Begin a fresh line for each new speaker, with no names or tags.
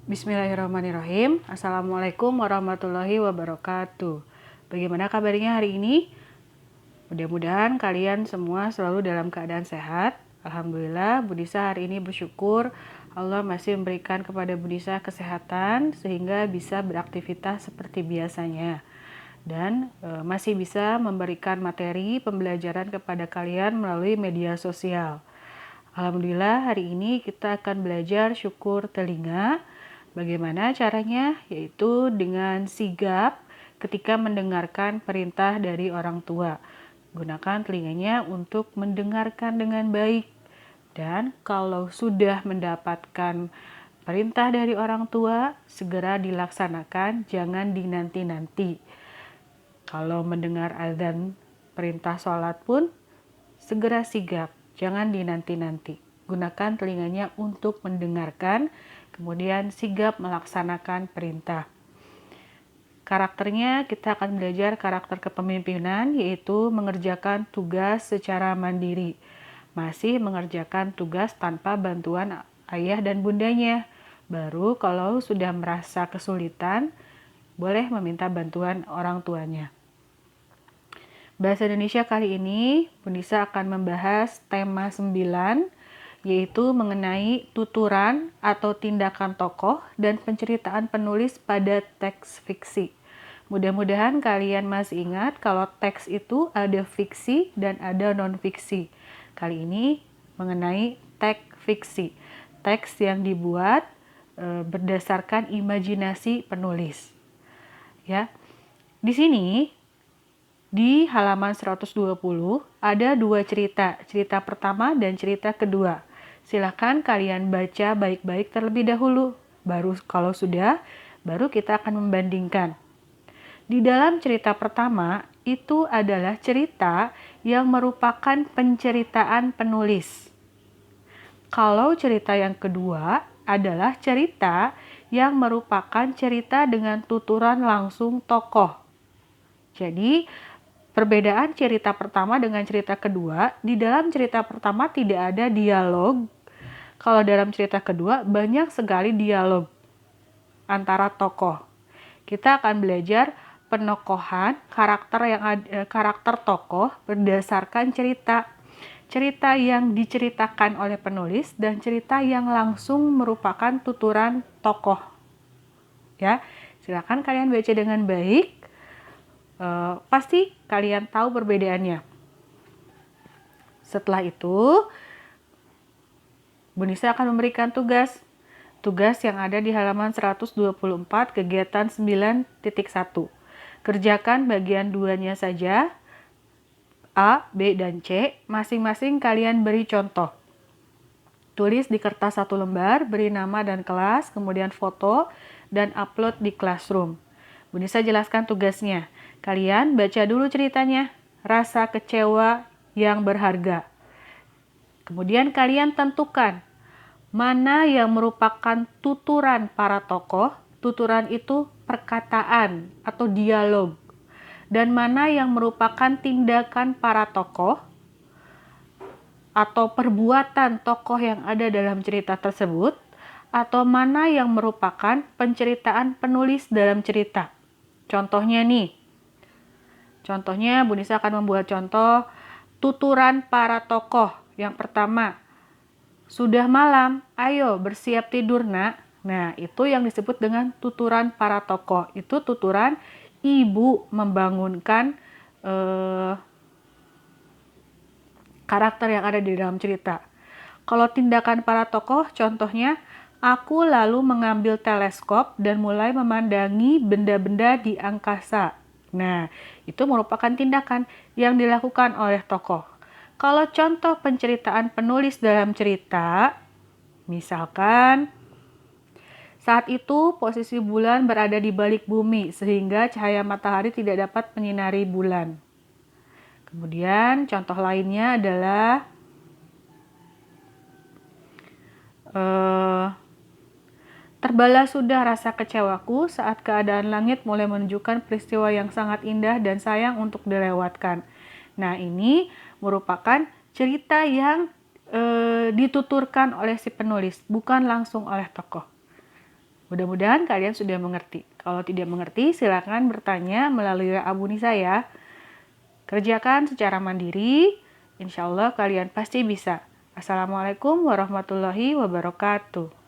Bismillahirrahmanirrahim. Assalamualaikum warahmatullahi wabarakatuh. Bagaimana kabarnya hari ini? Mudah-mudahan kalian semua selalu dalam keadaan sehat. Alhamdulillah, Budisa hari ini bersyukur Allah masih memberikan kepada Budisa kesehatan sehingga bisa beraktivitas seperti biasanya. Dan masih bisa memberikan materi pembelajaran kepada kalian melalui media sosial. Alhamdulillah, hari ini kita akan belajar syukur telinga. Bagaimana caranya? Yaitu dengan sigap ketika mendengarkan perintah dari orang tua. Gunakan telinganya untuk mendengarkan dengan baik. Dan kalau sudah mendapatkan perintah dari orang tua, segera dilaksanakan, jangan dinanti-nanti. Kalau mendengar azan perintah sholat pun, segera sigap, jangan dinanti-nanti. Gunakan telinganya untuk mendengarkan, kemudian sigap melaksanakan perintah. Karakternya kita akan belajar karakter kepemimpinan, yaitu mengerjakan tugas secara mandiri. Masih mengerjakan tugas tanpa bantuan ayah dan bundanya. Baru kalau sudah merasa kesulitan, boleh meminta bantuan orang tuanya. Bahasa Indonesia kali ini, Bundisa akan membahas tema 9, yaitu mengenai tuturan atau tindakan tokoh dan penceritaan penulis pada teks fiksi. Mudah-mudahan kalian masih ingat kalau teks itu ada fiksi dan ada non-fiksi. Kali ini mengenai teks fiksi. Teks yang dibuat berdasarkan imajinasi penulis. Ya. Di sini di halaman 120 ada dua cerita, cerita pertama dan cerita kedua. Silahkan kalian baca baik-baik terlebih dahulu. Baru kalau sudah, baru kita akan membandingkan. Di dalam cerita pertama, itu adalah cerita yang merupakan penceritaan penulis. Kalau cerita yang kedua adalah cerita yang merupakan cerita dengan tuturan langsung tokoh. Jadi, perbedaan cerita pertama dengan cerita kedua, di dalam cerita pertama tidak ada dialog. Kalau dalam cerita kedua, banyak sekali dialog antara tokoh. Kita akan belajar penokohan karakter tokoh berdasarkan cerita. Cerita yang diceritakan oleh penulis dan cerita yang langsung merupakan tuturan tokoh. Ya, silakan kalian baca dengan baik. Pasti kalian tahu perbedaannya. Setelah itu, Bundisa akan memberikan tugas yang ada di halaman 124 kegiatan 9.1. Kerjakan bagian 2-nya saja, A, B, dan C. Masing-masing kalian beri contoh. Tulis di kertas 1 lembar, beri nama dan kelas, kemudian foto, dan upload di Classroom. Bundisa jelaskan tugasnya. Kalian baca dulu ceritanya, rasa kecewa yang berharga. Kemudian kalian tentukan mana yang merupakan tuturan para tokoh, tuturan itu perkataan atau dialog, dan mana yang merupakan tindakan para tokoh atau perbuatan tokoh yang ada dalam cerita tersebut, atau mana yang merupakan penceritaan penulis dalam cerita. Contohnya nih, Bundisa akan membuat contoh tuturan para tokoh. Yang pertama, sudah malam, ayo bersiap tidur nak. Nah, itu yang disebut dengan tuturan para tokoh. Itu tuturan ibu membangunkan karakter yang ada di dalam cerita. Kalau tindakan para tokoh, contohnya, aku lalu mengambil teleskop dan mulai memandangi benda-benda di angkasa. Nah, itu merupakan tindakan yang dilakukan oleh tokoh. Kalau contoh penceritaan penulis dalam cerita, misalkan, saat itu posisi bulan berada di balik bumi sehingga cahaya matahari tidak dapat menyinari bulan. Kemudian contoh lainnya adalah terbalas sudah rasa kecewaku saat keadaan langit mulai menunjukkan peristiwa yang sangat indah dan sayang untuk dilewatkan. Nah, ini merupakan cerita yang dituturkan oleh si penulis, bukan langsung oleh tokoh. Mudah-mudahan kalian sudah mengerti. Kalau tidak mengerti, silakan bertanya melalui Abu Nisa ya. Kerjakan secara mandiri, insya Allah kalian pasti bisa. Assalamualaikum warahmatullahi wabarakatuh.